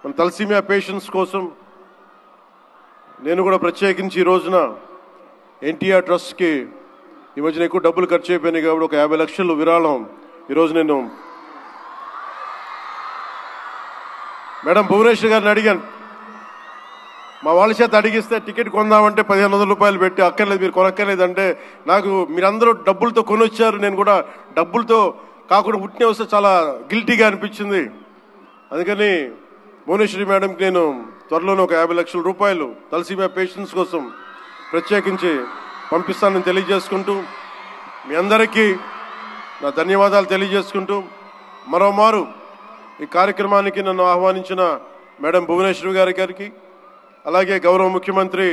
మన thalassaemia patients కోసం నేను కూడా ప్రత్యేకించి ఈ రోజున ఎన్టీఆర్ ట్రస్ట్కి ఈ మధ్యన ఎక్కువ డబ్బులు ఖర్చు అయిపోయినాయి కాబట్టి ఒక 50 లక్షలు విరాళం ఈరోజు నేను మేడం భువనేశ్వర్ గారిని అడిగాను. మా వాళ్ళ చేత అడిగిస్తే టికెట్ కొందామంటే 1500 రూపాయలు పెట్టి అక్కర్లేదు మీరు కొనక్కర్లేదంటే నాకు మీరందరూ డబ్బులతో కొనొచ్చారు, నేను కూడా డబ్బులతో కాకుండా పుట్టిన వస్తే చాలా గిల్టీగా అనిపించింది. అందుకని భువనేశ్వరి మేడంకి నేను త్వరలోనే ఒక 50 లక్షల రూపాయలు తలసీమియా పేషెంట్స్ కోసం ప్రత్యేకించి పంపిస్తానని తెలియజేసుకుంటూ మీ అందరికీ నా ధన్యవాదాలు తెలియజేసుకుంటూ మరోమారు ఈ కార్యక్రమానికి నన్ను ఆహ్వానించిన మేడం భువనేశ్వరి గారికి అలాగే గౌరవ ముఖ్యమంత్రి